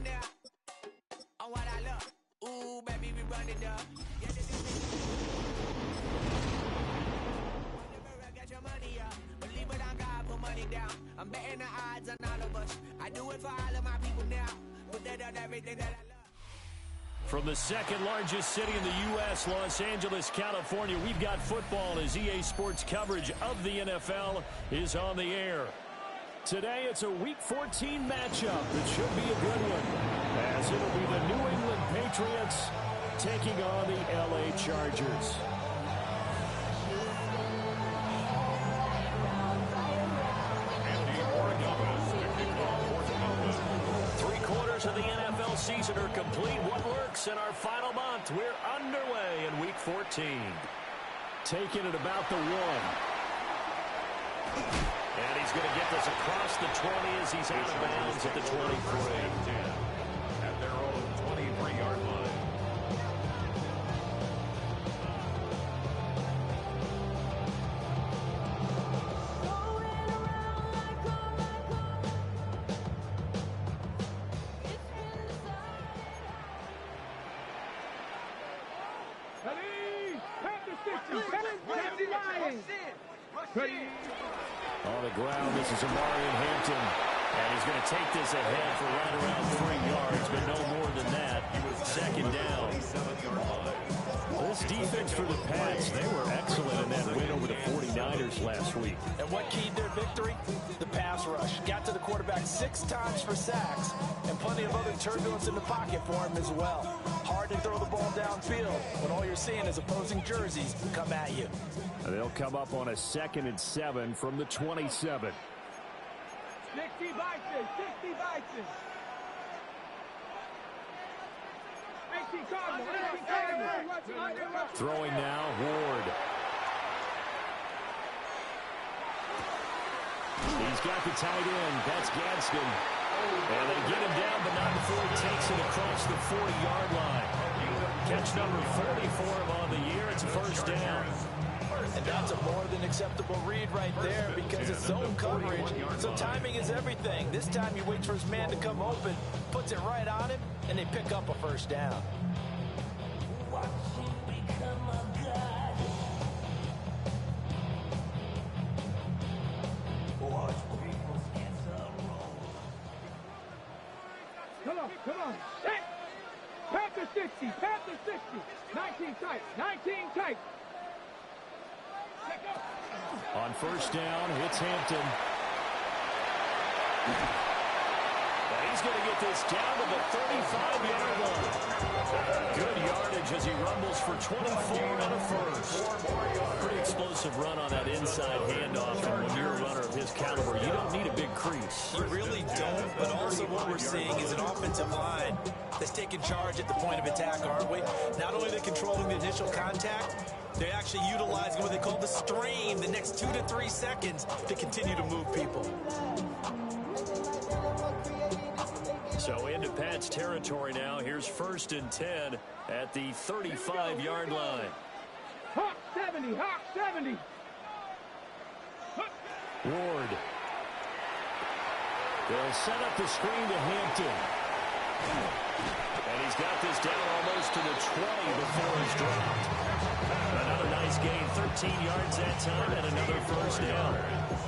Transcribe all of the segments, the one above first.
there. On what I love. Ooh, baby, we run it up. Yeah, get your money up. Believe it on God, put money down. I'm betting the odds on all of us. I do it for all of my people now. Put that on everything that I love. From the second largest city in the U.S., Los Angeles, California, we've got football as EA Sports coverage of the NFL is on the air. Today, it's a Week 14 matchup. It should be a good one, as it'll be the New England Patriots taking on the L.A. Chargers. Three-quarters of the NFL season are complete. What works in our final month? We're underway in Week 14. Taking it about the 1. And he's going to get this across the 20 as he's out of bounds at the 23. At their own 23-yard line. On the ground, this is Amari Hampton. And he's going to take this ahead for right around 3 yards, but no more than that. Second down. This defense for the Pats, they were excellent in that win over the 49ers last week. And what keyed their victory? The pass rush. Got to the quarterback 6 times for sacks, and plenty of other turbulence in the pocket for him as well. Hard to throw the ball downfield when all you're seeing is opposing jerseys come at you. They'll come up on a 2nd and 7 from the 27. 60 Bison, 60 Bison. 18 Cardinal, 18 Cardinal. Throwing now, Ward. He's got the tight end. That's Gadsden. And they get him down, but not before he takes it across the 40-yard line. Catch number 44 on the year. It's a first down. And that's a more than acceptable read right there because it's zone coverage. So timing is everything. This time he waits for his man to come open, puts it right on him, and they pick up a first down. Come on. Set. Panther 60, Panther 60. 19 tight, 19 tight. On first down, it's Hampton. And he's going to get this down to the 35-yard line. Good yardage as he rumbles for 24 and a first. Pretty explosive run on that inside handoff. And when you're a runner of his caliber, you don't need a big crease. You really don't, but also what we're seeing is an offensive line that's taking charge at the point of attack, aren't we? Not only are they controlling the initial contact, they're actually utilizing what they call the stream, the next 2 to 3 seconds to continue to move people. So into Pat's territory now. Here's 1st and 10 at the 35-yard line. Hawk 70, Hawk 70. Ward. They'll set up the screen to Hampton. And he's got this down almost to the 20 before he's dropped. Another nice gain, 13 yards that time, and another first down.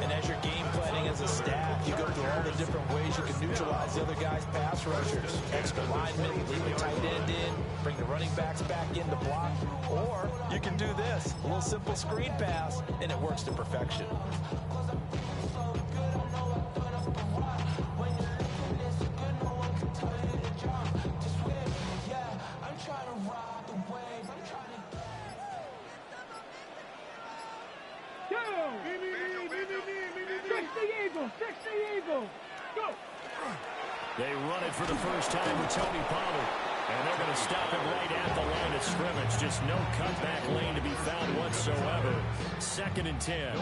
And as you're game planning as a staff, you go through all the different ways you can neutralize the other guy's pass rushers. Extra linemen, leave a tight end in, bring the running backs back in to block. Or you can do this, a little simple screen pass, and it works to perfection. Go! They run it for the first time with Tony Pollard. And they're going to stop him right at the line of scrimmage. Just no cutback lane to be found whatsoever. 2nd and 10.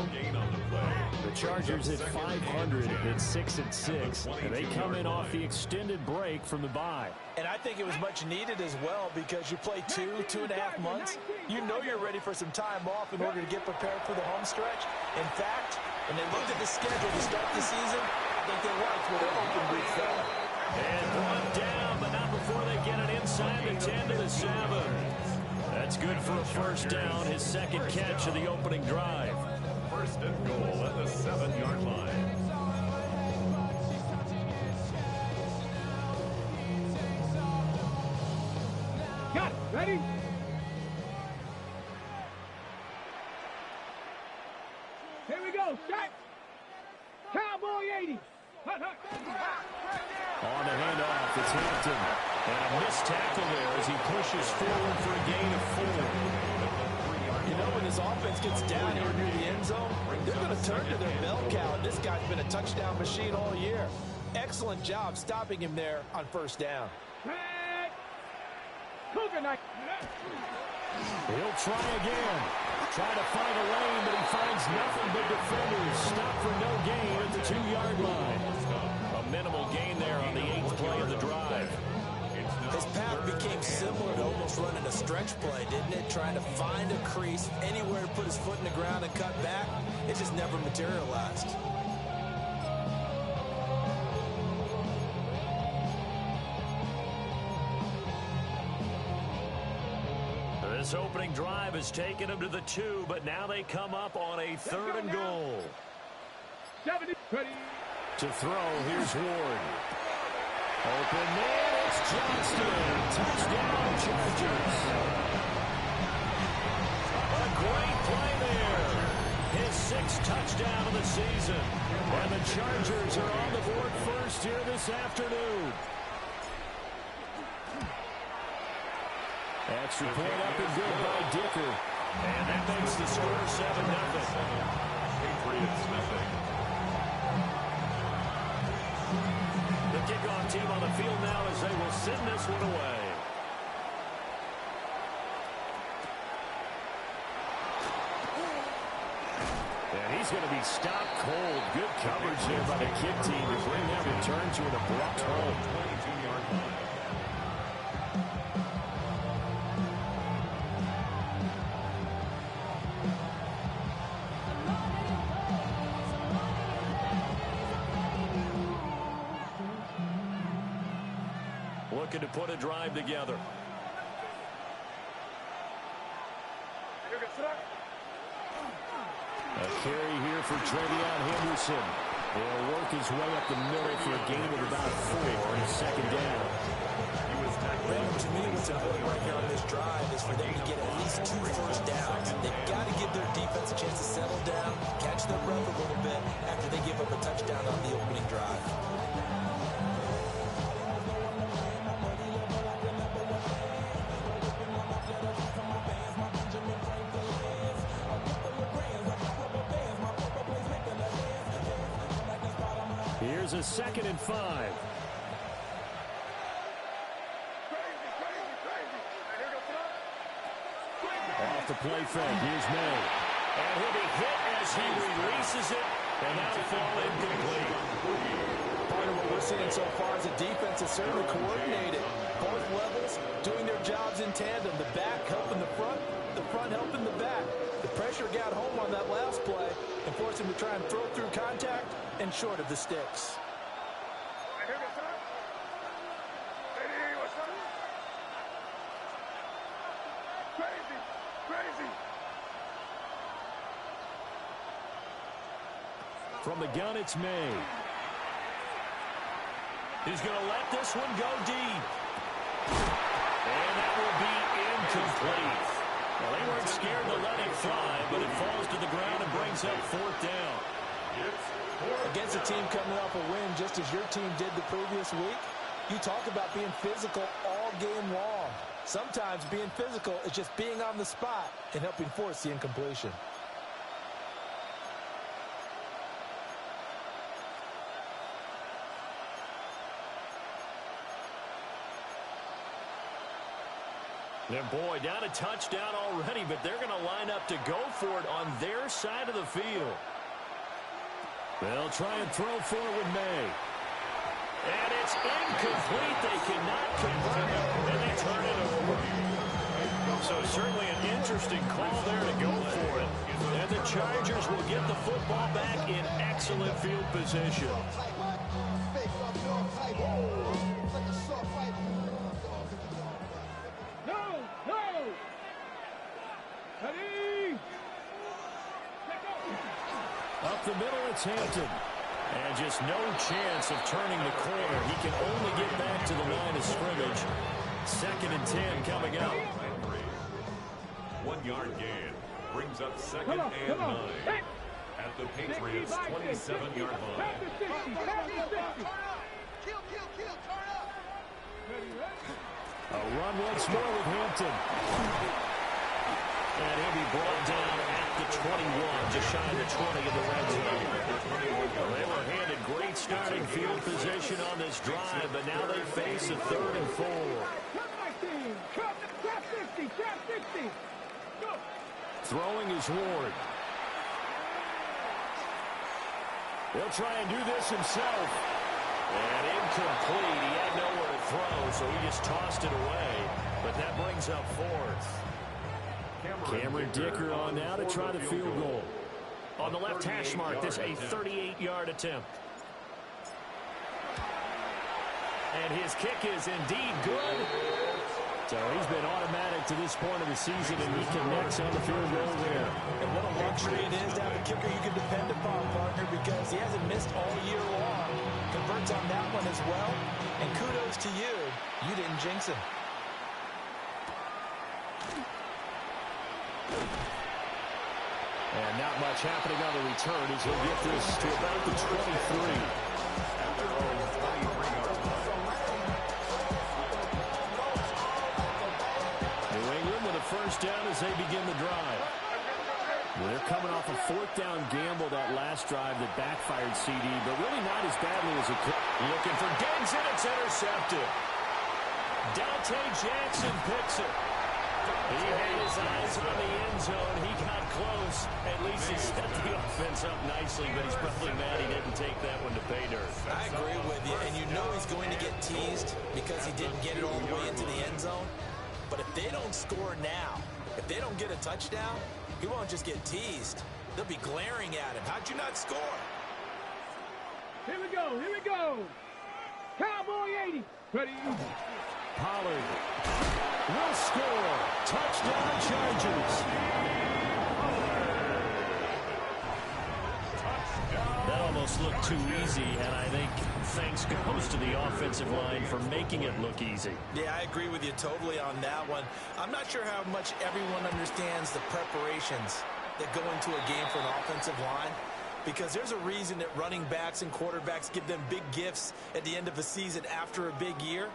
The Chargers at 500 at 6-6. And they come in off the extended break from the bye. And I think it was much needed as well because you play 2.5 months. You know you're ready for some time off in order to get prepared for the home stretch. In fact, when they looked at the schedule to start the season, I think they liked where their open week fell. And brought down 7. That's good for a first down, his second catch of the opening drive. First and goal at the 7-yard line. Got it. Ready? Here we go. Shot. Cowboy 80. Hut, hut. On the handoff, it's Hampton. And a missed tackle there as he pushes forward for a gain of 4. You know, when this offense gets down here near the end zone, they're going to turn to their bell cow, and this guy's been a touchdown machine all year. Excellent job stopping him there on first down. Head. Cougar knife. He'll try again. Try to find a lane, but he finds nothing but defenders. Stop for no gain at the 2-yard line. A minimal gain there on the 8th play of the drive. His path became similar to almost running a stretch play, didn't it? Trying to find a crease, anywhere to put his foot in the ground and cut back. It just never materialized. This opening drive has taken him to the 2, but now they come up on a 3rd and goal. 70. Ready. To throw, here's Ward. Open man, it's Johnston. Touchdown, Chargers. A great play there. His 6th touchdown of the season. And the Chargers are on the board first here this afternoon. Extra point up and good by Dicker. And that makes the score 7-0. Patriots missing. The kickoff team on the field now as they will send this one away. And he's going to be stopped cold. Good coverage there by the kick team to bring that return to an abrupt home. 22-yard line. Looking to put a drive together. A carry here for Travion Henderson. He'll work his way up the middle for a gain of about 4 on his second down. Well, to me, what's important right here on this drive is for them to get at least 2 first downs. They've got to give their defense a chance to settle down, catch their breath a little bit after they give up a touchdown on the opening drive. Here's a 2nd and 5. Off the play fake. Here's May. And he'll be hit as he releases it. And that'll fall incomplete. Part of what we're seeing so far is the defense is certainly coordinated. Both levels doing their jobs in tandem. The back helping the front helping the back. The pressure got home on that last play and forced him to try and throw through contact and short of the sticks. From the gun, it's May. He's going to let this one go deep. And that will be incomplete. Well, they weren't scared to let it fly, but it falls to the ground and brings up 4th down. Against a team coming off a win just as your team did the previous week, you talk about being physical all game long. Sometimes being physical is just being on the spot and helping force the incompletion. And boy, down a touchdown already, but they're going to line up to go for it on their side of the field. They'll try and throw forward May. And it's incomplete. They cannot convert it, and they turn it over. So certainly an interesting call there to go for it. And the Chargers will get the football back in excellent field position. No, middle, it's Hampton. And just no chance of turning the corner. He can only get back to the line of scrimmage. 2nd and 10 coming up. 1 yard gain brings up 2nd and 9 at the Patriots' 27-yard line. A run once more with Hampton. And he'll be brought down at the 21, just shy of the 20 in the red zone. They were handed great starting field position on this drive, but now they face a 3rd and 4. Throwing is Ward. He'll try and do this himself. And incomplete. He had nowhere to throw, so he just tossed it away. But that brings up 4th. Cameron Dicker on now to try the field goal. On the left hash mark, this a 38-yard attempt. And his kick is indeed good. So he's been automatic to this point of the season, and he connects on the field goal there. And what a luxury it is to have a kicker you can depend upon, partner, because he hasn't missed all year long. Converts on that one as well. And kudos to you. You didn't jinx him. And not much happening on the return as he'll get this to about the 23. New England with a first down as they begin the drive. Well, they're coming off a 4th down gamble that last drive that backfired CD, but really not as badly as it could. Looking for Diggs, and it's intercepted. Dante Jackson picks it. He had his eyes on the end zone. He got close. At least he set the offense up nicely, but he's probably mad he didn't take that one to pay dirt. I agree with you, and you know he's going to get teased because he didn't get it all the way into the end zone. But if they don't score now, if they don't get a touchdown, he won't just get teased. They'll be glaring at him. How'd you not score? Here we go, here we go. Cowboy 80. Ready? Pollard will score. Touchdown Chargers. That almost looked too easy, and I think thanks goes to the offensive line for making it look easy. Yeah, I agree with you totally on that one. I'm not sure how much everyone understands the preparations that go into a game for an offensive line, because there's a reason that running backs and quarterbacks give them big gifts at the end of a season after a big year.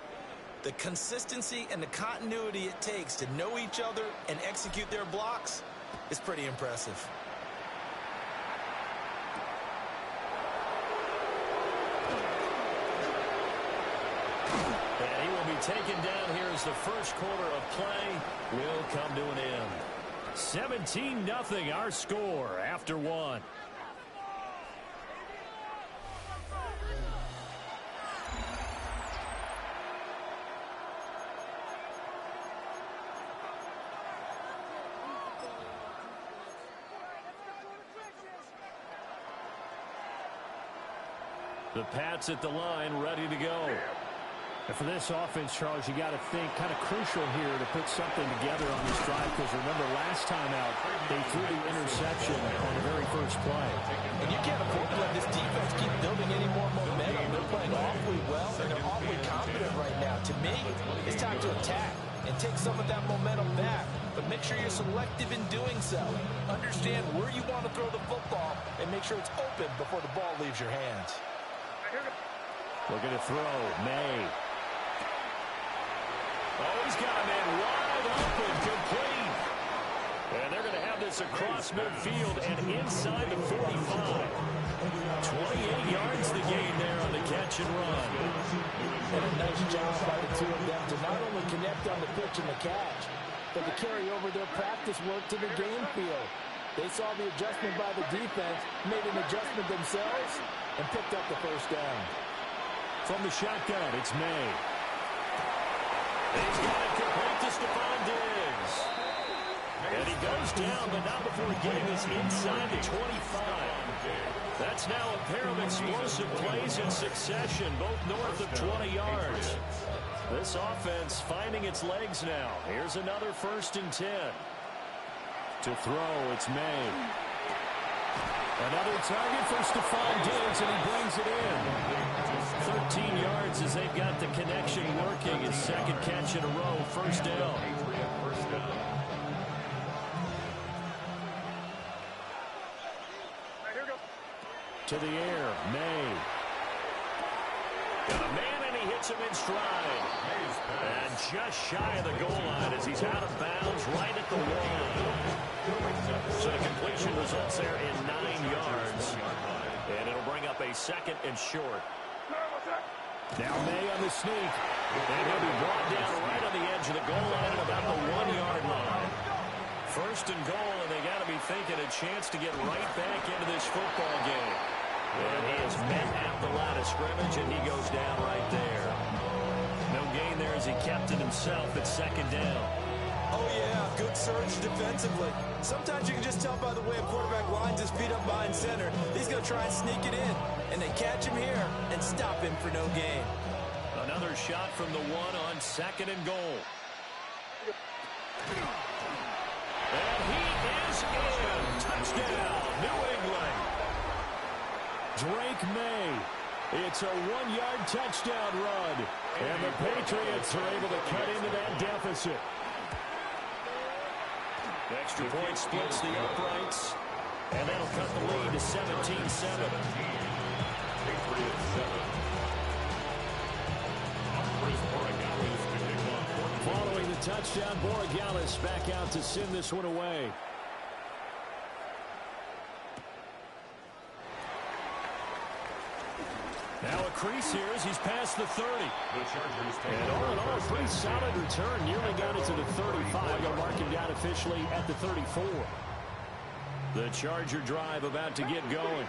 The consistency and the continuity it takes to know each other and execute their blocks is pretty impressive. And he will be taken down here as the first quarter of play will come to an end. 17-0 our score after 1. The Pats at the line, ready to go. And for this offense, Charles, you got to think kind of crucial here to put something together on this drive, because remember last time out they threw the interception on the very first play. And you can't afford to let this defense keep building any more momentum. They're playing awfully well, and they're awfully confident right now. To me, it's time to attack and take some of that momentum back. But make sure you're selective in doing so. Understand where you want to throw the football and make sure it's open before the ball leaves your hands. Looking to throw, May. Oh, he's got a man wide open, complete. And they're going to have this across midfield and inside the 45. 28 yards the gain there on the catch and run. And a nice job by the two of them to not only connect on the pitch and the catch, but to carry over their practice work to the game field. They saw the adjustment by the defense, made an adjustment themselves, and picked up the first down. From the shotgun, it's May. He's got it complete to Stephon Diggs. And he goes down, but not before getting this inside the 25. That's now a pair of explosive plays in succession, both north of 20 yards. This offense finding its legs now. Here's another 1st and 10. To throw, it's May. Another target for Stephon Diggs, and he brings it in. 13 yards as they've got the connection working. His second catch in a row, first down. To the air, May. Got a man, and he hits him in stride. And just shy of the goal line as he's out of bounds right at the one. So the completion results there in 9 yards. And it'll bring up a second and short. Now May on the sneak. And he'll be brought down right on the edge of the goal line at about the 1-yard line. First and goal, and they got to be thinking a chance to get right back into this football game. And he is met at the line of scrimmage, and he goes down right there. No gain there as he kept it himself at second down. Oh, yeah, good surge defensively. Sometimes you can just tell by the way a quarterback lines his feet up behind center. He's going to try and sneak it in, and they catch him here and stop him for no gain. Another shot from the one on second and goal. And he is in. Touchdown, New England. Drake May. It's a 1-yard touchdown run. And the Patriots are able to cut into that deficit. Extra point splits the uprights. And that'll cut the lead to 17-7. Patriots 7. Following the touchdown, Borregales back out to send this one away. Now a crease here as he's past the 30. And all in all, a pretty solid return. Nearly got it to the 35. They'll mark him down officially at the 34. The Charger drive about to get going.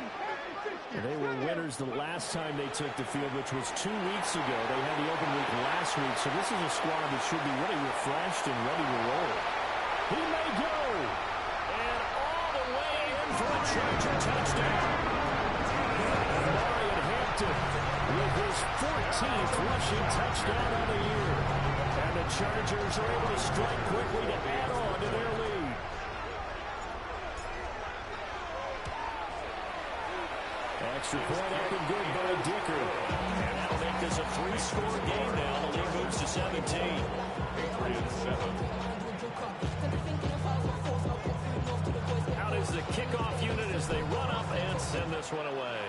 They were winners the last time they took the field, which was 2 weeks ago. They had the open week last week, so this is a squad that should be really refreshed and ready to roll. He may go. And all the way in for a Charger touchdown. Marion Hampton with his 14th rushing touchdown of the year. And the Chargers are able to strike quickly to add on to their lead. Extra point up and good by Dicker. And that'll make this a 3-score game now. The lead moves to 17. Patriots 7. Out is the kickoff unit as they run up and send this one away.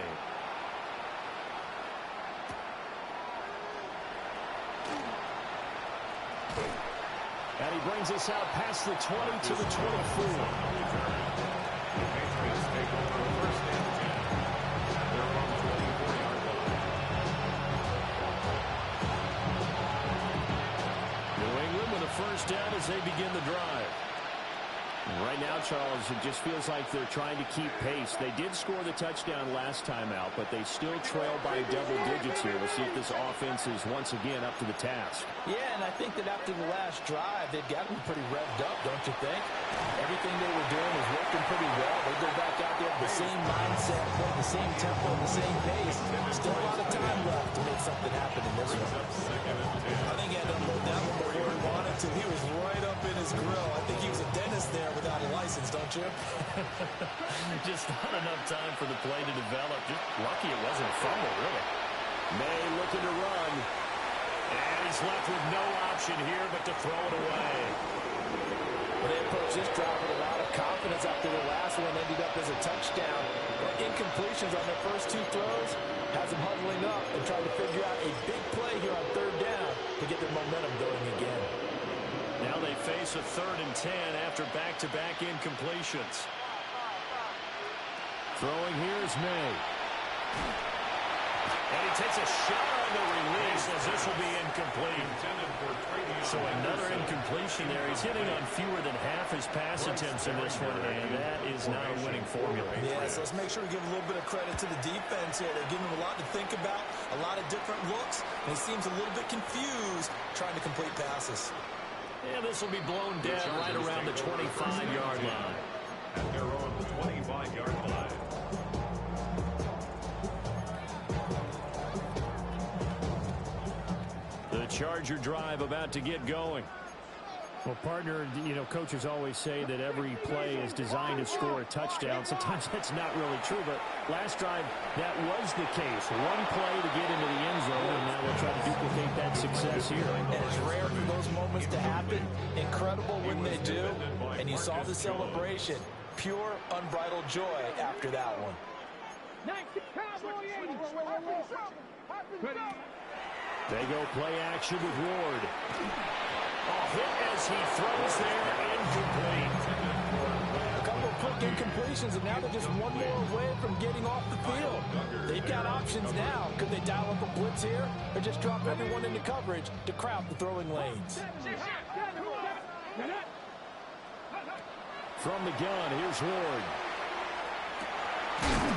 And he brings us out past the 20 to the 24. Patriots take over first and 10. First down as they begin the drive. Right now, Charles, it just feels like they're trying to keep pace. They did score the touchdown last time out, but they still trail by double digits here. We'll see if this offense is once again up to the task. Yeah, and I think that after the last drive, they've gotten pretty revved up, don't you think? Everything they were doing was working pretty well. They go back out there with the same mindset, the same tempo, the same pace. Still a lot of time left to make something happen in this one. I think he had to unload that one before he wanted to. He was right up in his grill. I think he was a dentist there without a license, don't you? Just not enough time for the play to develop. Just lucky it wasn't a fumble, really. May looking to run. And he's left with no option here but to throw it away. Well, they approached this drive with a lot of confidence after the last one ended up as a touchdown. But incompletions on their first 2 throws has them huddling up and trying to figure out a big play here on 3rd down to get their momentum going again. Now they face a 3rd and 10 after back-to-back incompletions. Throwing here is May. And he takes a shot on the release as this will be incomplete. So another incompletion there. He's hitting on fewer than half his pass attempts in this one, and that is not a winning formula. Yeah, so let's make sure we give a little bit of credit to the defense here. They're giving him a lot to think about, a lot of different looks, and he seems a little bit confused trying to complete passes. Yeah, this will be blown down right around the 25-yard line. At their own 25-yard line. The Charger drive about to get going. Well, partner, you know, coaches always say that every play is designed to score a touchdown. Sometimes that's not really true, but last drive, that was the case. One play to get into the end zone, and now we'll try to duplicate that success here. And it's rare for those moments to happen. Incredible when they do. And you saw the celebration. Pure, unbridled joy after that one. They go play action with Ward. Hit as he throws there, incomplete. A couple of quick incompletions, and now they're just one more away from getting off the field. They've got options now. Could they dial up a blitz here, or just drop everyone into coverage to crowd the throwing lanes? From the gun, here's Ward.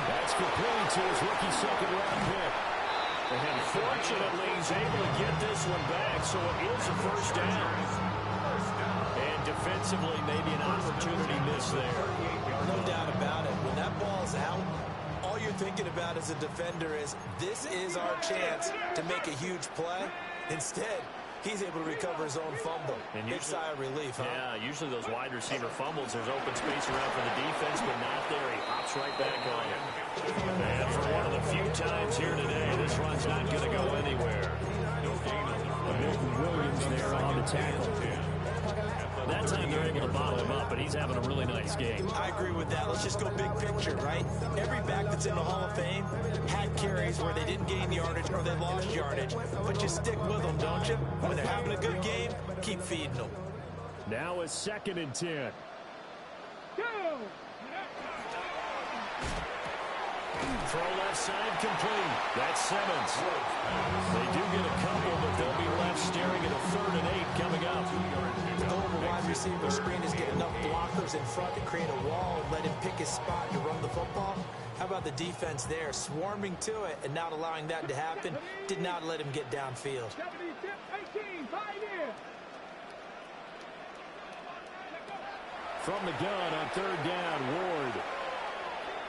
That's complete to his rookie second-round pick. And fortunately, he's able to get this one back, so it is a first down. And defensively, maybe an opportunity miss there. No doubt about it. When that ball's out, all you're thinking about as a defender is, this is our chance to make a huge play. Instead, he's able to recover his own fumble. And big sigh of relief, huh? Yeah, usually those wide receiver fumbles, there's open space around for the defense, but not there. He hops right back on it. And for one of the few times here today, this run's not going to go anywhere. Milton Williams there on the tackle. That time they're able to bottle him up, but he's having a really nice game. I agree with that. Let's just go big picture, right? Every back that's in the Hall of Fame had carries where they didn't gain yardage or they lost yardage. But you stick with them, don't you? When they're having a good game, keep feeding them. Now a 2nd and 10. Throw left side complete. That's Simmons. They do get a couple, but they'll be left staring at a 3rd and 8 coming up. The goal of a wide receiver screen is get enough blockers in front to create a wall and let him pick his spot to run the football. How about the defense there, swarming to it and not allowing that to happen? Did not let him get downfield. From the gun on 3rd down, Ward.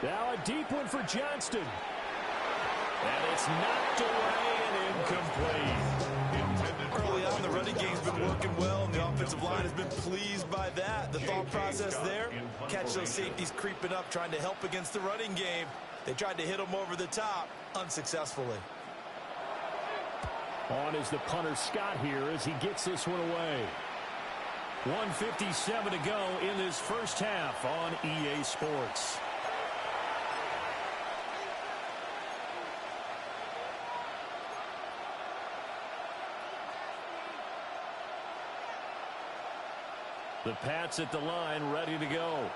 Now a deep one for Johnston. And it's knocked away and incomplete. Early on, the running game's been working well, and the offensive line has been pleased by that. The thought process there, catch those safeties creeping up, trying to help against the running game. They tried to hit them over the top, unsuccessfully. On is the punter Scott here as he gets this one away. 1:57 to go in this first half on EA Sports. The Pats at the line, ready to go.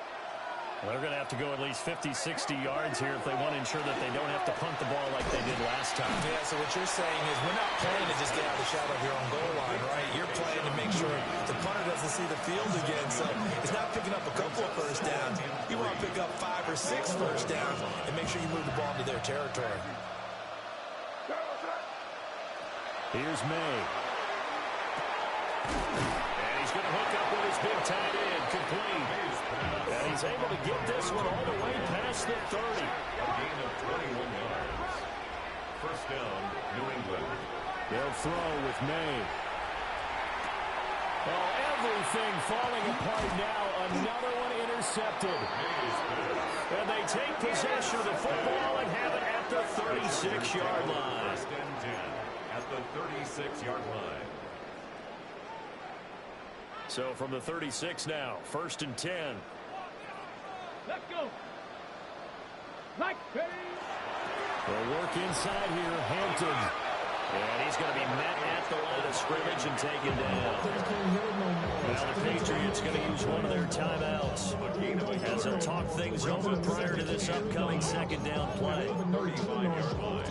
They're going to have to go at least 50, 60 yards here if they want to ensure that they don't have to punt the ball like they did last time. Yeah, so what you're saying is we're not playing to just get out of the shadow of your own goal line, right? You're playing to make sure the punter doesn't see the field again. So it's not picking up a couple of first downs. You want to pick up 5 or 6 first downs and make sure you move the ball into their territory. Here's May. And he's going to hook up with his big tight end, complete. And he's able to get this one all the way past the 30. A gain of 21 yards. First down, New England. They'll throw with May. Oh, everything falling apart now. Another one intercepted. And they take possession of the football and have it at the 36-yard line. First and 10 at the 36-yard line. So from the 36 now, 1st and 10. Let's go. They'll work inside here, Hampton. And he's going to be met at the line of scrimmage and taken down. Now the Patriots going to use one of their timeouts as they'll talk things over prior to this upcoming 2nd down play. 35-yard line.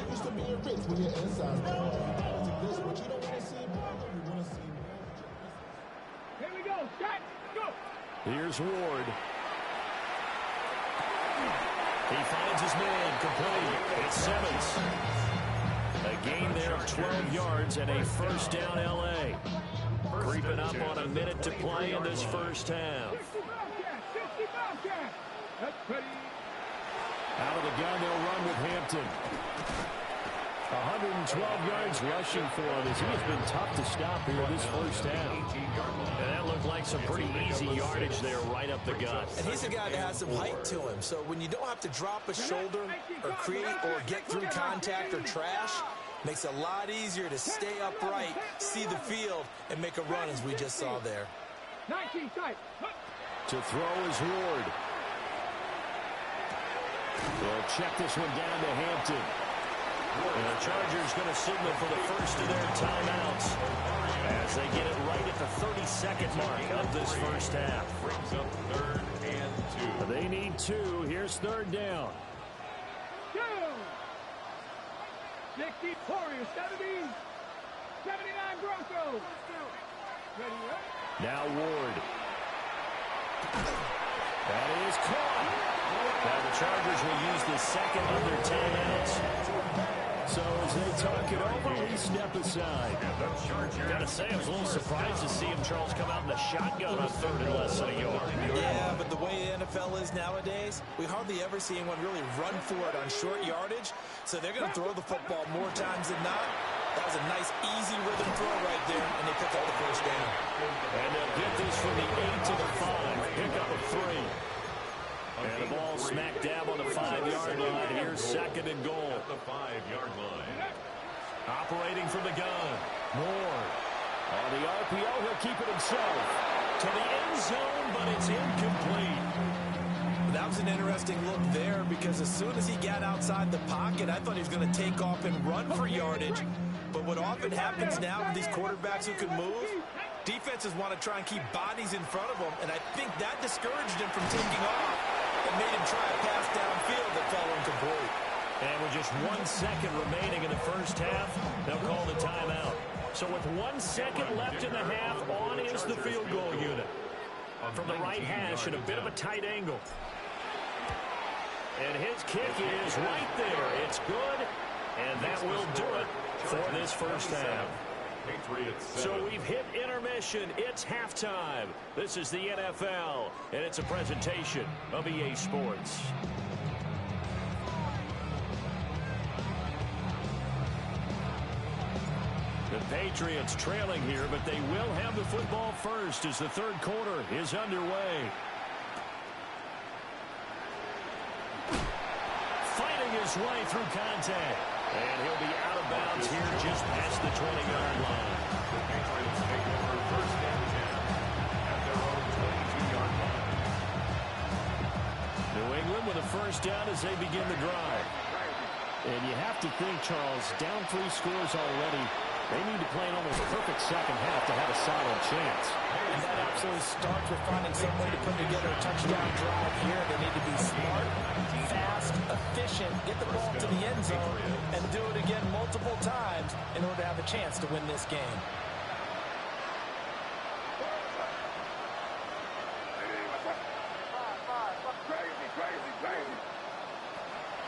Here we go. Shot. Go. Here's Ward. He finds his man, complete. It's Simmons. A gain there of 12 yards and a first down L.A. Creeping up on a minute to play in this first half. 60 Bobcat. That's pretty. Out of the gun, they'll run with Hampton. 112 yards rushing for him as he has been tough to stop here this first half. And that looked like some pretty easy yardage there right up the gut. And he's a guy that has some height to him. So when you don't have to drop a shoulder or create or get through contact or trash, makes it a lot easier to stay upright, see the field, and make a run as we just saw there. 19 tight. To throw is Ward. They'll check this one down to Hampton. And the Chargers going to signal for the first of their timeouts as they get it right at the 30-second mark of this first half. Brings up 3rd and 2. They need 2. Here's 3rd down. 60 Warriors, 70. 79 Broncos. Ready, right? Now Ward. That is caught. Now the Chargers will use the second of their timeouts. So as they talk it over, we step aside. Gotta say, I was a little surprised to see him, Charles, come out in the shotgun on 3rd and less than a yard. Yeah, but the way the NFL is nowadays, we hardly ever see anyone really run for it on short yardage. So they're going to throw the football more times than not. That was a nice, easy rhythm throw right there, and they picked up the first down. And they'll get this from the 8 to the 5. Pick up a 3. And the ball smack dab on the 5-yard line. Here's 2nd and goal. At the 5-yard line. Operating from the gun. Moore. On the RPO, he'll keep it himself. To the end zone, but it's incomplete. That was an interesting look there because as soon as he got outside the pocket, I thought he was going to take off and run for yardage. But what often happens now with these quarterbacks who can move, defenses want to try and keep bodies in front of them, and I think that discouraged him from taking off and made him try a pass downfield that fell incomplete. And with just 1 second remaining in the first half, they'll call the timeout. So with 1 second left in the half, on is the field goal unit. From the right hash at a bit of a tight angle. And his kick is right there. It's good, and that will do it for this first half. So we've hit intermission. It's halftime. This is the NFL, and it's a presentation of EA Sports. The Patriots trailing here, but they will have the football first as the 3rd quarter is underway. Fighting his way through contact. And he'll be out of bounds here just past the 20-yard line. The Patriots take over 1st and 10 at their own 22-yard line. New England with a first down as they begin the drive. And you have to think, Charles, down 3 scores already. They need to play an almost perfect second half to have a solid chance. And that absolutely starts with finding some way to put together a touchdown drive here. They need to be smart, fast, efficient, get the ball to the end zone, and do it again multiple times in order to have a chance to win this game.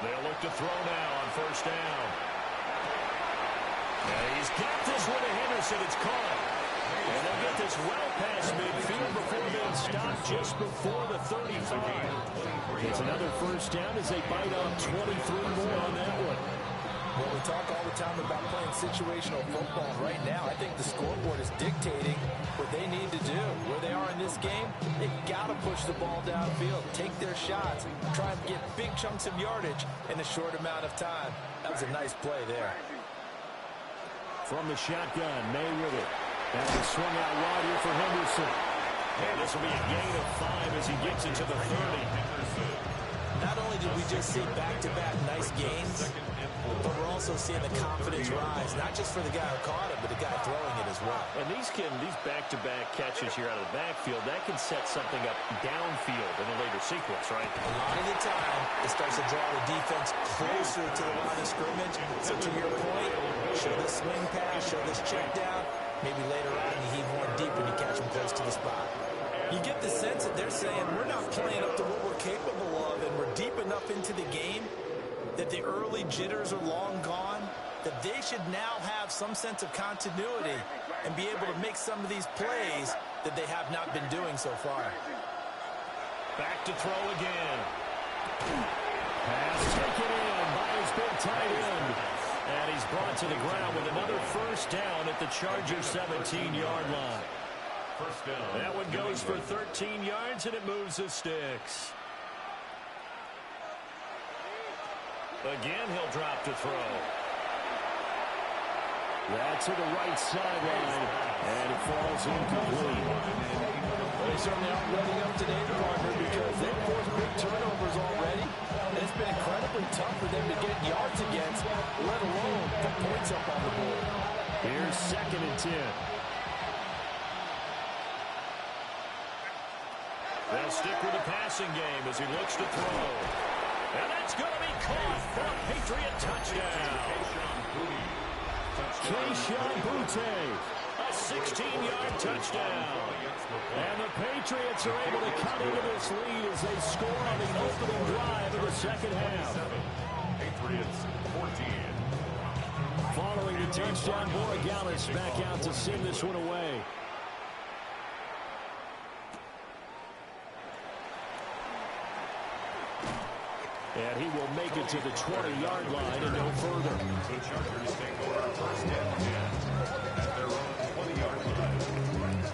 They'll look to throw now on first down. And he's got this one to Henderson. It's caught. And they'll get this well past midfield before being stopped just before the 35. It's another first down as they bite on 23 more on that one. Well, we talk all the time about playing situational football. Right now, I think the scoreboard is dictating what they need to do. Where they are in this game, they got to push the ball downfield, take their shots, try and get big chunks of yardage in a short amount of time. That was a nice play there. From the shotgun, May with it. That's a swing out wide here for Henderson. And this will be a gain of 5 as he gets into the 30. Not only did we just see back-to-back nice gains, but we're also seeing the confidence rise, not just for the guy who caught it, but the guy throwing it as well. And these back-to-back catches here out of the backfield, that can set something up downfield in a later sequence, right? A lot of the time, it starts to draw the defense closer to the line of scrimmage. So to your point, show this swing pass, show this check down. Maybe later on you heave one deep when you catch them close to the spot. You get the sense that they're saying we're not playing up to what we're capable of, and we're deep enough into the game that the early jitters are long gone, that they should now have some sense of continuity and be able to make some of these plays that they have not been doing so far. Back to throw again. Pass taken in by his big tight end. And he's brought to the ground with another first down at the Chargers' 17-yard line. First down. That one goes for 13 yards, and it moves the sticks. Again, he'll drop to throw. That's to the right sideline, and it falls incomplete. Well, they certainly aren't letting up today, partner, because they've forced big turnovers already. And it's been incredibly tough for them to get yards against, let alone put points up on the board. Here's 2nd and 10. They'll stick with the passing game as he looks to throw. And that's going to be caught for a Patriot touchdown. Keyshawn Boutte, a 16-yard touchdown. And the Patriots are able to cut into this lead as they score on the opening drive of the second half. Patriots 14. Following the touchdown, Borregales back out to send this one away. And he will make it to the 20-yard line and no further. The Chargers take over first and 10 at their own 20-yard line.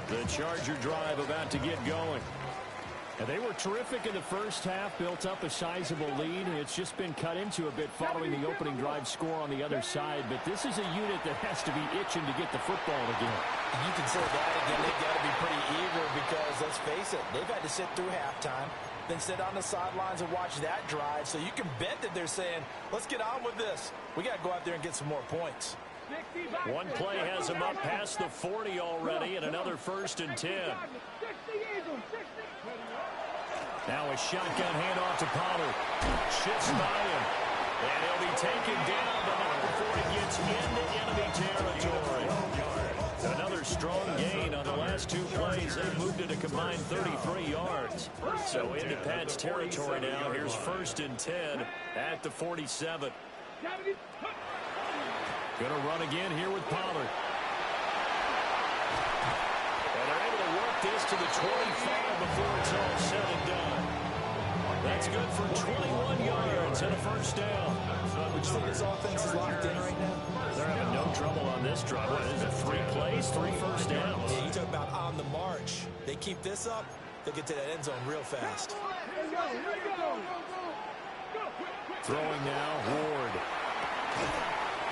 The Charger drive about to get going. And they were terrific in the first half, built up a sizable lead. It's just been cut into a bit following the opening drive score on the other side. But this is a unit that has to be itching to get the football again. And you can say that again. They've got to be pretty eager because, let's face it, they've had to sit through halftime, then sit on the sidelines and watch that drive. So you can bet that they're saying, let's get on with this. We got to go out there and get some more points. One play has him up past the 40 already, and another 1st and 10. Now a shotgun handoff to Pollard. Shifts by him. And he'll be taken down, but not before he gets into enemy territory. Another strong gain on the last 2 plays. They've moved it a combined 33 yards. So into Pat's territory now. Here's 1st and 10 at the 47. Going to run again here with Pollard. And they're able to work this to the 25 before it's all said and done. That's good for 21 yards and a first down. Would you think this offense is locked in right now? They're having no trouble on this drive. What is it, 3 plays, 3 first downs? Yeah, you talk about on the march. They keep this up, they'll get to that end zone real fast. Throwing now, Ward.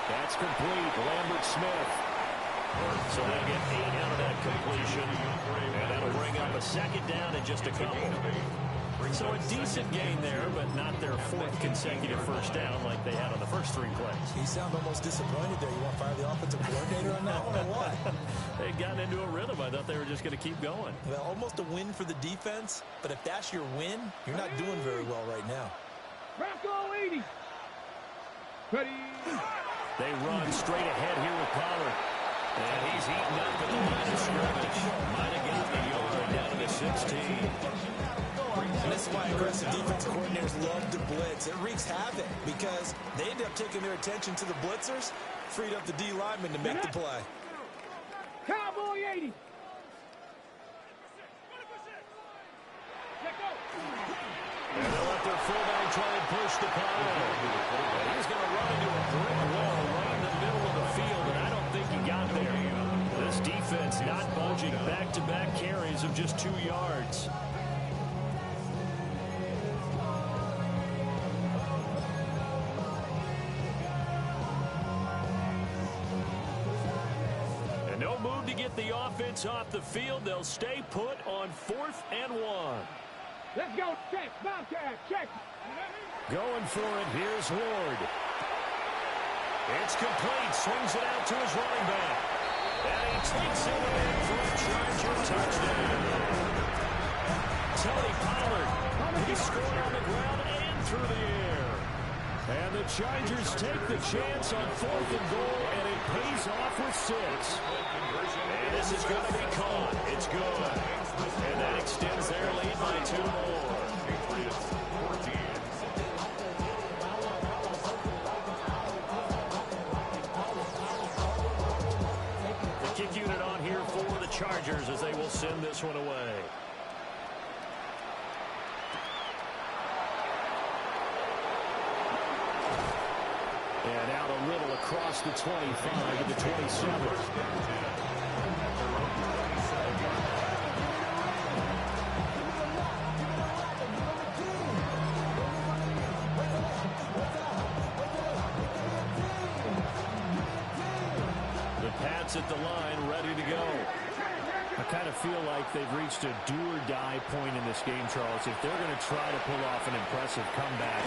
That's complete. Lambert Smith. So they'll get 8 out of that completion. And that'll bring up a 2nd down and just a couple. So a decent gain there, but not their 4th consecutive first down like they had on the first 3 plays. You sound almost disappointed there. You want to fire the offensive coordinator on that one or what? They'd gotten into a rhythm. I thought they were just going to keep going. Well, almost a win for the defense, but if that's your win, you're not doing very well right now. Bronco 80. Ready. They run straight ahead here with Pollard. And he's eaten up at the line of scrimmage. Might have got the yard down to the 16. And this is why aggressive defense coordinators love to blitz. It wreaks havoc because they end up taking their attention to the blitzers, freed up the D lineman to make the play. Cowboy 80. And they'll let their fullback try and push the pile. And he's going to run into a brick wall right in the middle of the field, and I don't think he got there. This defense not budging. Back-to-back carries of just 2 yards. And no move to get the offense off the field. They'll stay put on 4th and 1. Let's go. Check. Bobcat. Check. Going for it. Here's Ward. It's complete. Swings it out to his running back. And he takes it in for a Charger touchdown. Tony Pollard. He scored on the ground and through the air. And the Chargers take the chance on 4th and goal, and it pays off with 6. And this is going to be caught. It's good. And that extends their lead by 2 more. Patriots 14. The kick unit on here for the Chargers as they will send this one away. And out a little across the 25 to the 27. The Pats at the line, ready to go. I kind of feel like they've reached a do-or-die point in this game, Charles. If they're going to try to pull off an impressive comeback,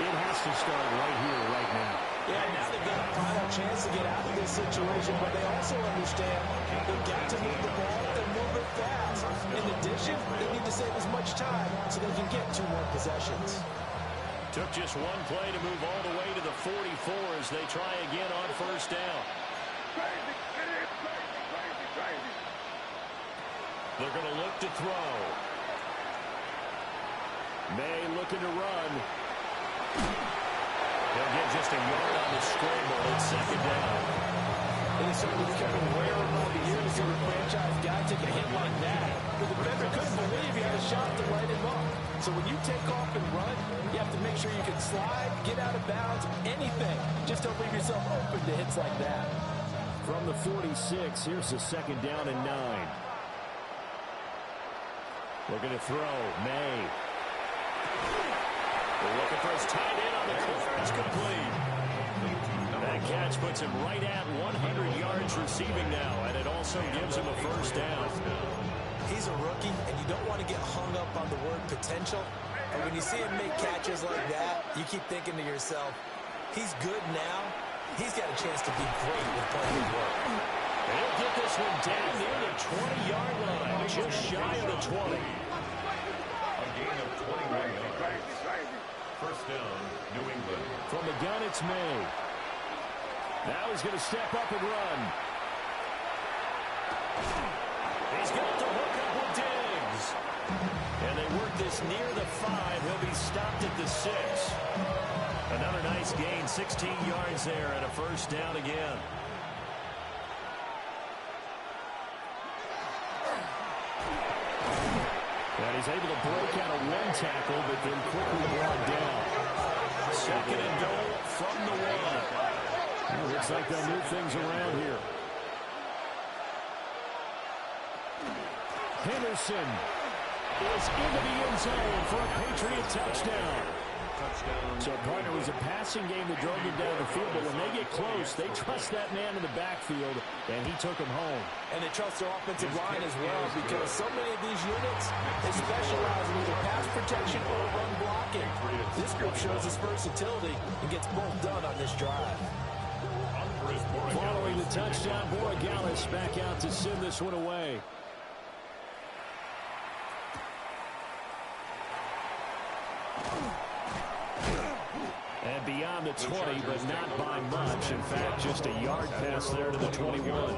it has to start right here, right now. Yeah, now they've got a final chance to get out of this situation, but they also understand they've got to move the ball and move it fast. In addition, they need to save as much time so they can get 2 more possessions. Took just one play to move all the way to the 44 as they try again on first down. They're going to look to throw. May looking to run. They'll get just a yard on the scramble. It's second down. It is certainly becoming rare around the year to see a franchise guy take a hit like that. But the defender couldn't believe he had a shot to light him up. So when you take off and run, you have to make sure you can slide, get out of bounds, anything. Just don't leave yourself open to hits like that. From the 46, here's a second down and 9. Looking to throw. May. They're looking for his tight end on the corner. It's complete. That catch puts him right at 100 yards receiving now, and it also gives him a first down. He's a rookie, and you don't want to get hung up on the word potential. But when you see him make catches like that, you keep thinking to yourself, he's good now. He's got a chance to be great with plenty of work. He'll get this one down near the 20-yard line, just shy of the 20. A gain of 21 yards. First down, New England. From the gun, it's May. Now he's going to step up and run. He's got to hook up with Diggs. And they work this near the 5. He'll be stopped at the 6. Another nice gain, 16 yards there, and a first down again. And he's able to break out of one tackle, but then quickly brought down. Second and goal from the 1. Well, looks like they'll move things around here. Henderson is into the end zone for a Patriot touchdown. So, partner, it was a passing game that drove him down the field, but when they get close, they trust that man in the backfield, and he took him home. And they trust their offensive line as well, because so many of these units, they specialize in either pass protection or run blocking. This group shows its versatility and gets both done on this drive. Following the touchdown, Borregales back out to send this one away. And beyond the 20, but not by much. In fact, just a yard pass there to the 21.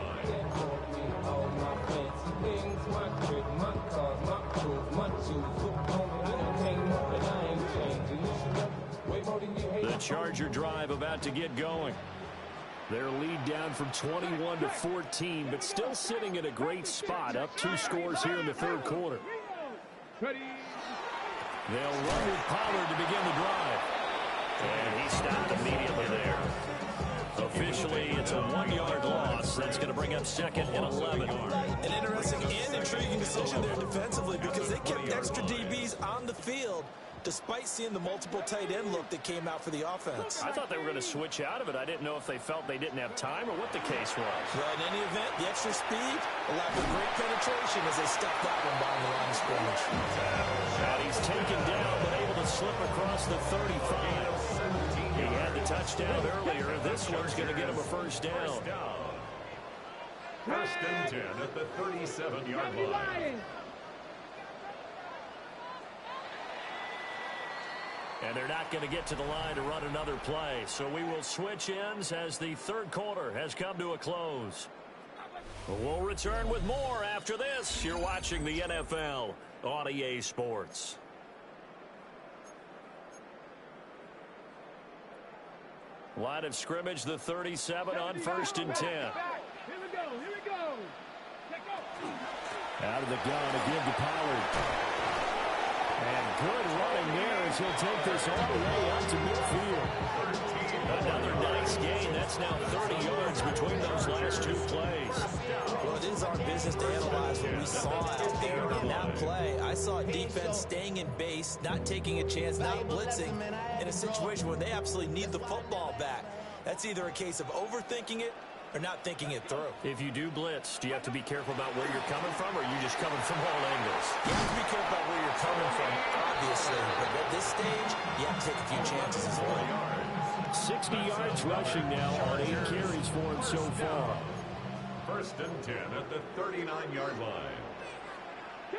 The Charger drive about to get going. Their lead down from 21 to 14, but still sitting in a great spot, up 2 scores here in the third quarter. Ready. They'll run with Pollard to begin the drive. And he stopped immediately there. Officially, it's a 1-yard loss. That's going to bring up second and 11. An interesting and intriguing decision there defensively, because they kept extra DBs on the field despite seeing the multiple tight end look that came out for the offense. I thought they were going to switch out of it. I didn't know if they felt they didn't have time or what the case was. Well, in any event, the extra speed, a lack of great penetration as they stuffed that one behind the line of scrimmage. And he's taken down, but able to slip across the 35. He had the touchdown earlier. This one's going to get him a first down. First and 10 at the 37-yard line. And they're not going to get to the line to run another play. So we will switch ends as the third quarter has come to a close. We'll return with more after this. You're watching the NFL on EA Sports. Line of scrimmage, the 37 on first and 10. Here we go. Here we go. Out of the gun again to Pollard. And good running there as he'll take this all the way out to midfield. Another nice gain. That's now 30 yards between those last two plays. Well, it is our business to analyze what we saw out there. In that play, I saw a defense staying in base, not taking a chance, not blitzing, in a situation where they absolutely need the football back. That's either a case of overthinking it or not thinking it through. If you do blitz, do you have to be careful about where you're coming from, or are you just coming from all angles? You have to be careful about where you're coming from, obviously. But at this stage, you have to take a few chances as well. 60 yards rushing now on 8 carries for him so far. First and 10 at the 39-yard line. Go!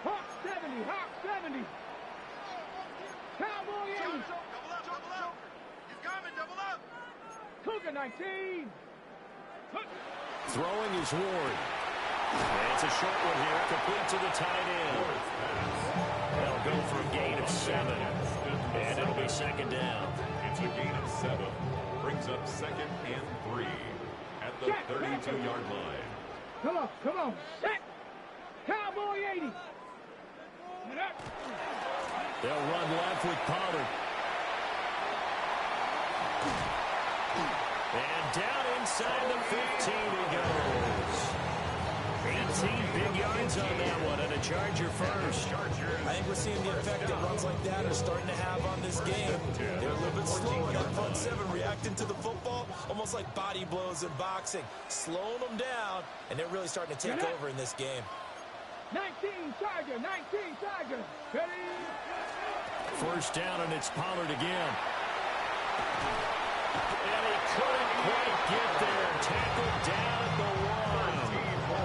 Hawk 70, Hawk 70. Cowboy 80. Double up. He's coming, double up. Cougar 19. Throwing is Ward. And it's a short one here, complete to the tight end. They'll go for a gain of 7. And it'll be second down. It's a gain of 7. Brings up second and 3 at the 32-yard line. Come on. Set. Cowboy 80. They'll run left with Pollard. And down inside the 15 he goes. 18 big yards on that one, and a Charger first. I think we're seeing the effect that runs like that are starting to have on this game. They're a little bit slower. That front 7 reacting to the football, almost like body blows in boxing. Slowing them down, and they're really starting to take over in this game. 19 Charger. Ready? First down, and it's Pollard again. And he couldn't quite get there. Tackled down at the 1.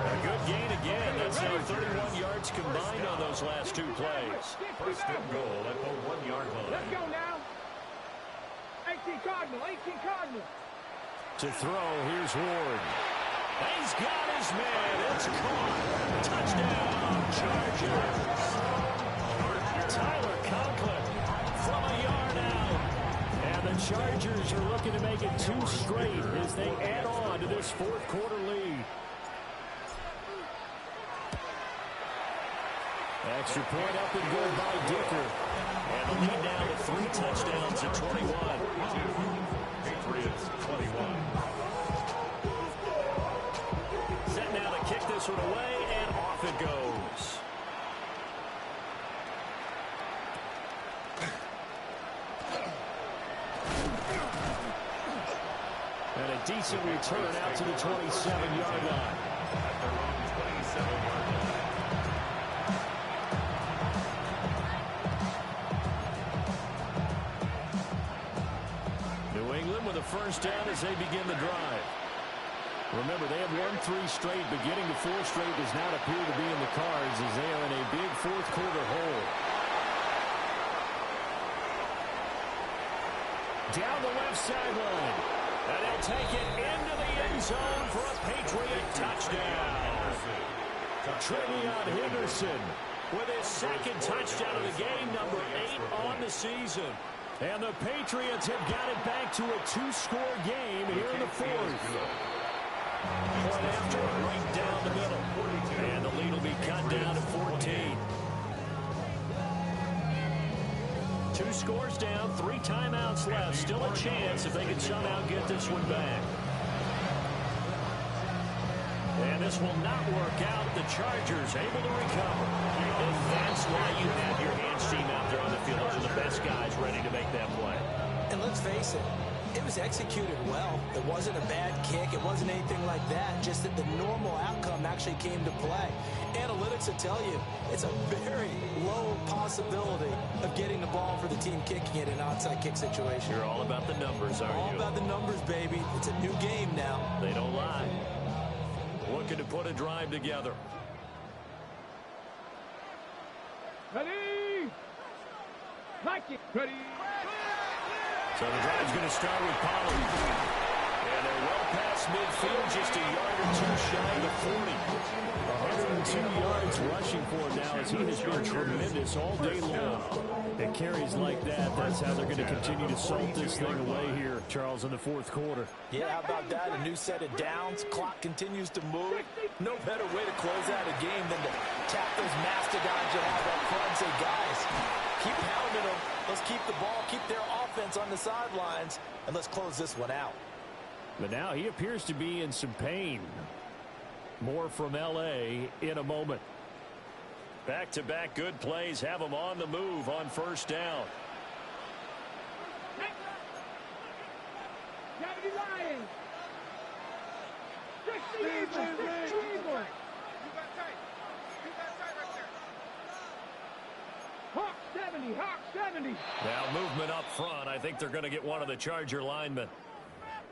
A good gain again. That's now 31 yards combined on those last two plays. First and goal at the 1-yard line. Let's go now. 18 Cardinal. To throw, here's Ward. He's got his man. It's caught. Touchdown, Chargers. Tyler Conklin from a yard out. And the Chargers are looking to make it 2 straight as they add on to this fourth quarter lead. Extra point up and good by Dicker. And the lead now to 3 touchdowns at 21. Patriots 21. Set now to kick this one away, and off it goes. And a decent return out to the 27-yard line. At their own 27-yard line. New England with a first down as they begin the drive. Remember, they have won 3 straight, but getting to 4 straight does not appear to be in the cards as they are in a big fourth quarter hole. Down the left sideline. And they'll take it into the end zone for a Patriot touchdown. Trevion Henderson with his second touchdown of the game, number 8 on the season. And the Patriots have got it back to a 2-score game here in the fourth. Point after right down the middle. And the lead will be cut down to 14. 2 scores down, 3 timeouts left. Still a chance if they can somehow get this one back. And this will not work out. The Chargers able to recover. And that's why you have your hands team out there on the field. Those are the best guys ready to make that play. And let's face it, it was executed well. It wasn't a bad kick. It wasn't anything like that. Just that the normal outcome actually came to play. Analytics will tell you it's a very low possibility of getting the ball for the team kicking it in an onside kick situation. You're all about the numbers, aren't you? All about the numbers, baby. It's a new game now. They don't lie. Looking to put a drive together. Ready? Like it. Ready? So the drive's going to start with Pollard. And they're well past midfield, just a yard or 2 shy of the 40. 102 yards rushing for him now as he has been tremendous all day long. And carries like that, that's how they're going to continue to salt this thing away here, Charles, in the fourth quarter. Yeah, how about that? A new set of downs. Clock continues to move. No better way to close out a game than to tap those mastodons you have up front and say, guys, keep pounding them. Let's keep the ball, keep their offense on the sidelines, and let's close this one out. But now he appears to be in some pain. More from L.A. in a moment. Back-to-back good plays have them on the move on first down. Gravity Lions. 60 Eagles. 60 Eagles. Hawk 70. Hawk 70. Now movement up front. I think they're going to get one of the Charger linemen.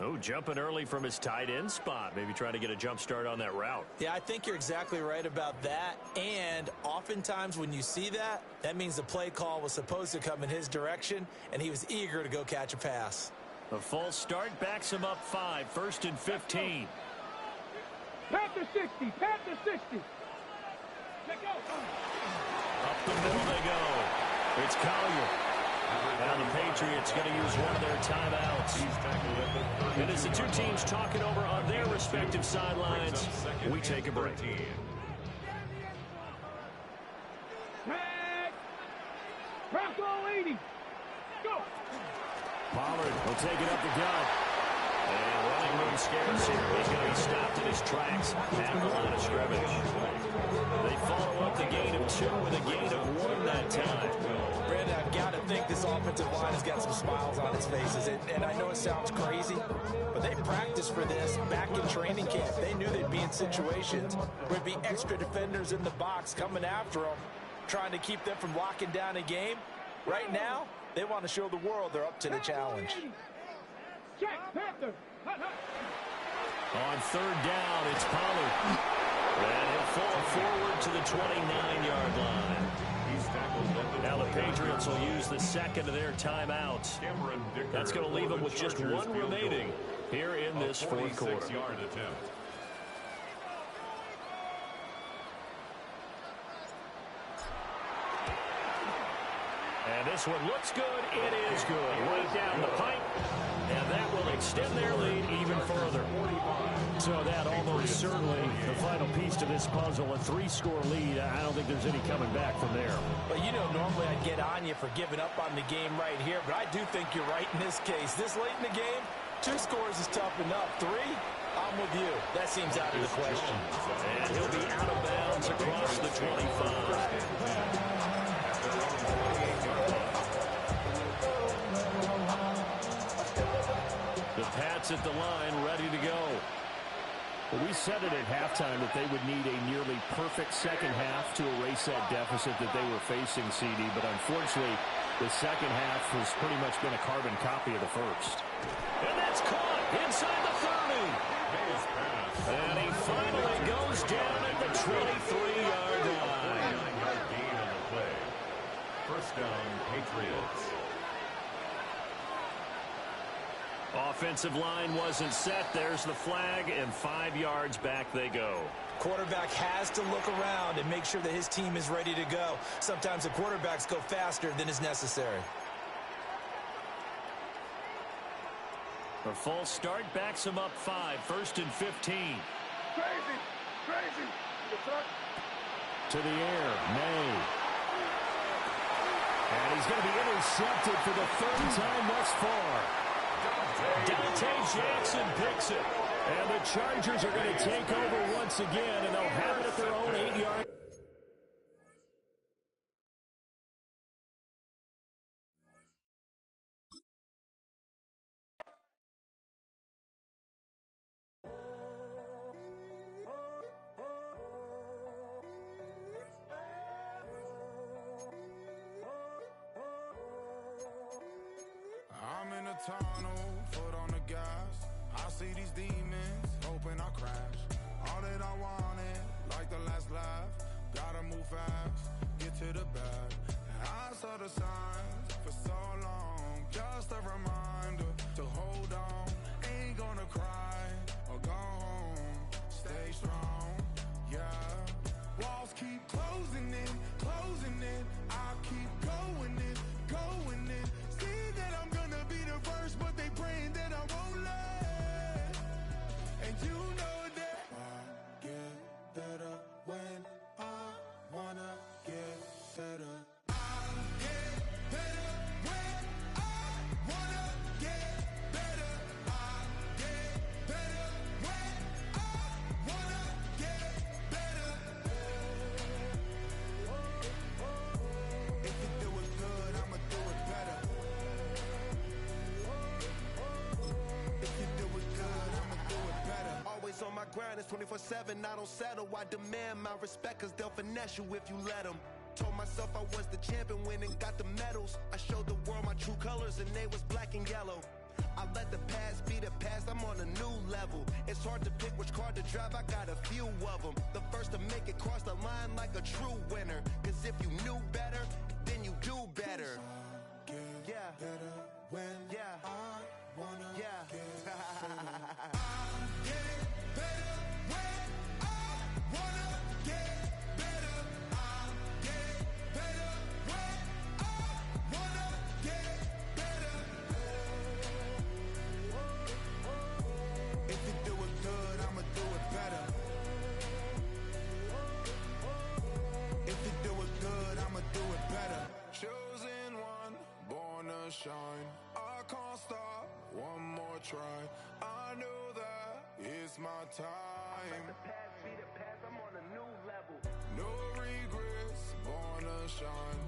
Oh, jumping early from his tight end spot. Maybe trying to get a jump start on that route. Yeah, I think you're exactly right about that. And oftentimes when you see that, that means the play call was supposed to come in his direction, and he was eager to go catch a pass. A false start backs him up 5. First and 15. Panther 60. Panther 60. Check out. Up the middle they go. It's Collier. Now the Patriots going to use one of their timeouts. And as the two teams talking over on their respective sidelines, we take a break. Bronco 80. Go. Pollard will take it up the gut. And running room scares here. He's going to be stopped in his tracks at the line of scrimmage. They follow up the gain of 2 with a gain of 1 that time. Brandon, I've got to think this offensive line has got some smiles on its faces. And I know it sounds crazy, but they practiced for this back in training camp. They knew they'd be in situations where there'd be extra defenders in the box coming after them, trying to keep them from locking down a game. Right now, they want to show the world they're up to the challenge. Check, Panther. On third down, it's Pollard. And he'll fall forward to the 29-yard line. Now the Patriots will use the second of their timeouts. That's going to leave them with just 1 remaining here in this fourth quarter. And this one looks good. It is good. Right down the pipe. And that will extend their lead even further. So that almost certainly the final piece to this puzzle, a 3-score lead. I don't think there's any coming back from there. Well, you know, normally I'd get on you for giving up on the game right here, but I do think you're right in this case. This late in the game, 2 scores is tough enough. 3, I'm with you. That seems out of the question. And he'll be out of bounds across the 25. The Pats at the line, ready to go. Well, we said it at halftime that they would need a nearly perfect second half to erase that deficit that they were facing, CD. But unfortunately, the second half has pretty much been a carbon copy of the first. And that's caught inside the 30. And he finally goes down at the 23-yard line. 9-yard gain on the play. First down, Patriots. Offensive line wasn't set. There's the flag, and 5 yards back they go. Quarterback has to look around and make sure that his team is ready to go. Sometimes the quarterbacks go faster than is necessary. A false start backs him up 5. First and 15. Crazy. To the air, May. And he's going to be intercepted for the 3rd time thus far. Dante Jackson picks it. And the Chargers are going to take over once again, and they'll have it at their own 8-yard. I'm in a tunnel, foot on the gas. I see these demons, hoping I crash. All that I wanted, like the last laugh. Gotta move fast, get to the bag. I saw the signs for so long. Just a reminder to hold on. Ain't gonna cry or go home. Stay strong, yeah. Walls keep closing in, closing in. I keep going in, going in. See that I'm gonna be the first, but they praying that I won't let. And you know that I get on my grind, it's 24/7, I don't settle. I demand my respect, cause they'll finesse you if you let them. Told myself I was the champion, went and got the medals. I showed the world my true colors, and they was black and yellow. I let the past be the past, I'm on a new level. It's hard to pick which car to drive, I got a few of them. The first to make it cross the line like a true winner. Cause if you knew better, then you do better. Yeah. Better when I wanna get better. I get better when I wanna get better. I get better when I wanna get better. If you do it good, I'ma do it better. If you do it good, I'ma do it better. Chosen one, born to shine. I can't stop, one more try. I know that it's my time. Let the past be the past, I'm on a new level. No regrets, born to shine.